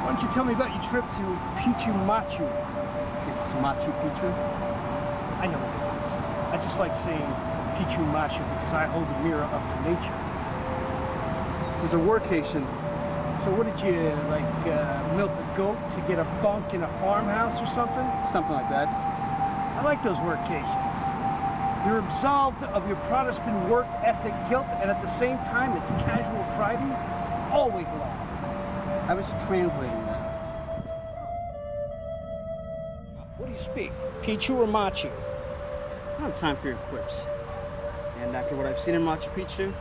Why don't you tell me about your trip to Machu? It's Machu Picchu? I know what it is. I just like saying Machu because I hold the mirror up to nature. It was a workation. So what did you, like, milk a goat to get a bunk in a farmhouse or something? Something like that. I like those workations. You're absolved of your Protestant work ethic guilt, and at the same time, it's casual Friday all week long. I was translating that. What do you speak? Picchu or Machu? I don't have time for your quips. And after what I've seen in Machu Picchu,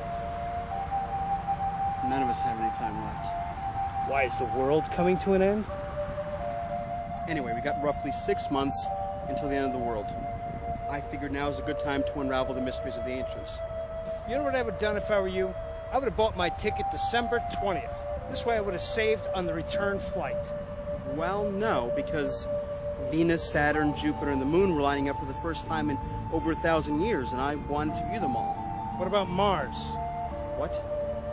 none of us have any time left. Why, is the world coming to an end? Anyway, we got roughly 6 months until the end of the world. I figured now is a good time to unravel the mysteries of the ancients. You know what I would have done if I were you? I would have bought my ticket December 20th. This way I would have saved on the return flight. Well, no, because Venus, Saturn, Jupiter, and the Moon were lining up for the first time in over 1,000 years, and I wanted to view them all. What about Mars? What?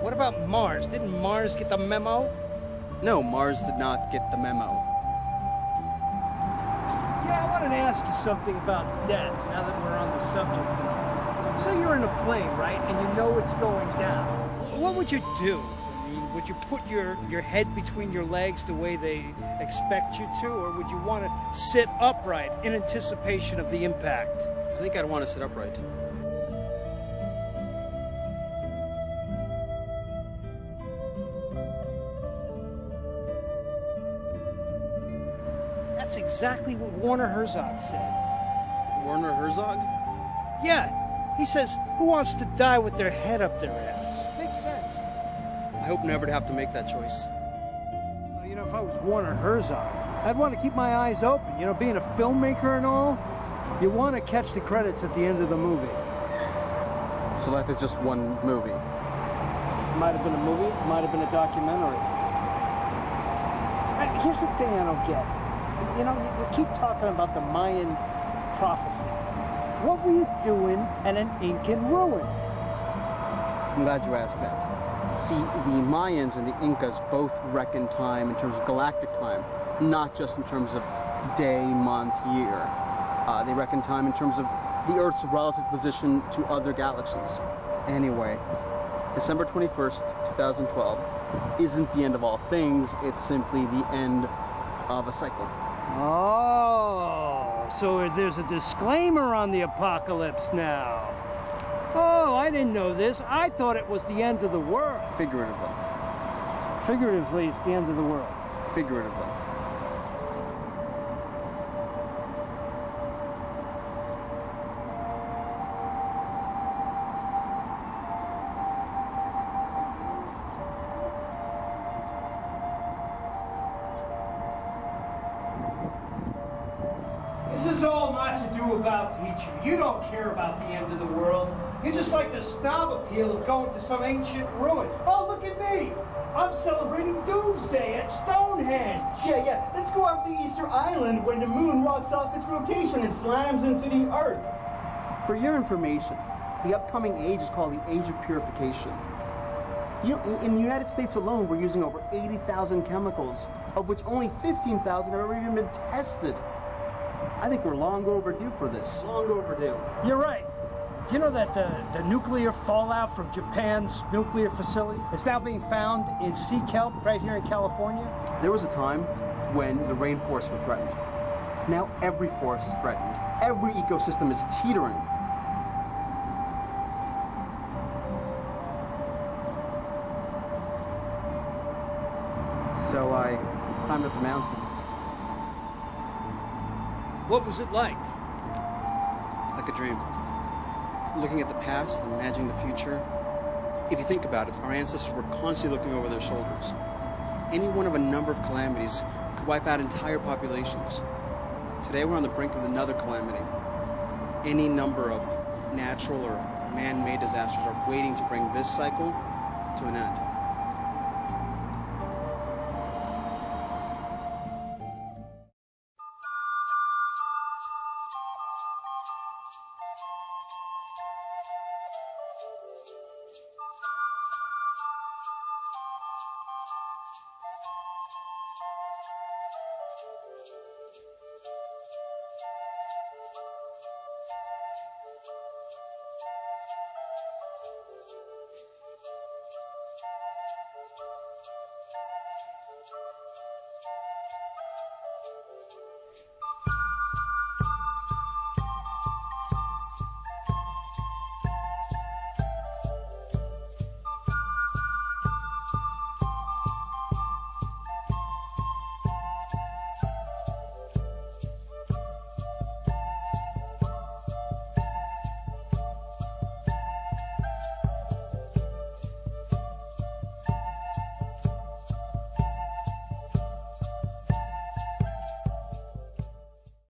What about Mars? Didn't Mars get the memo? No, Mars did not get the memo. Yeah, I wanted to ask you something about death, now that we're on the subject. So you're in a plane, right? And you know it's going down. What would you do? I mean, would you put your head between your legs the way they expect you to? Or would you want to sit upright in anticipation of the impact? I think I'd want to sit upright. That's exactly what Werner Herzog said. Werner Herzog? Yeah, he says, who wants to die with their head up their ass? Makes sense. I hope never to have to make that choice. Well, you know, if I was Werner Herzog, I'd want to keep my eyes open. You know, being a filmmaker and all, you want to catch the credits at the end of the movie. So life is just one movie. It might have been a movie, it might have been a documentary. Here's the thing I don't get. You know, you keep talking about the Mayan prophecy. What were you doing at an Incan ruin? I'm glad you asked that. See, the Mayans and the Incas both reckon time in terms of galactic time, not just in terms of day, month, year. They reckon time in terms of the Earth's relative position to other galaxies. Anyway, December 21st, 2012 isn't the end of all things, it's simply the end of a cycle. Oh, so there's a disclaimer on the apocalypse now. Oh, I didn't know this. I thought it was the end of the world. Figuratively. Figuratively, it's the end of the world. Figuratively. This is all Machu Do About Picchu. You don't care about the end of the world. You just like the snob appeal of going to some ancient ruin. Oh, look at me! I'm celebrating doomsday at Stonehenge. Yeah. Let's go out to Easter Island when the moon walks off its rotation and slams into the earth. For your information, the upcoming age is called the Age of Purification. You know, in the United States alone, we're using over 80,000 chemicals, of which only 15,000 have ever even been tested. I think we're long overdue for this. Long overdue. You're right. Do you know that the nuclear fallout from Japan's nuclear facility is now being found in sea kelp right here in California? There was a time when the rainforests were threatened. Now every forest is threatened. Every ecosystem is teetering. So I climbed up the mountain. What was it like? Like a dream. Looking at the past and imagining the future. If you think about it, our ancestors were constantly looking over their shoulders. Any one of a number of calamities could wipe out entire populations. Today we're on the brink of another calamity. Any number of natural or man-made disasters are waiting to bring this cycle to an end.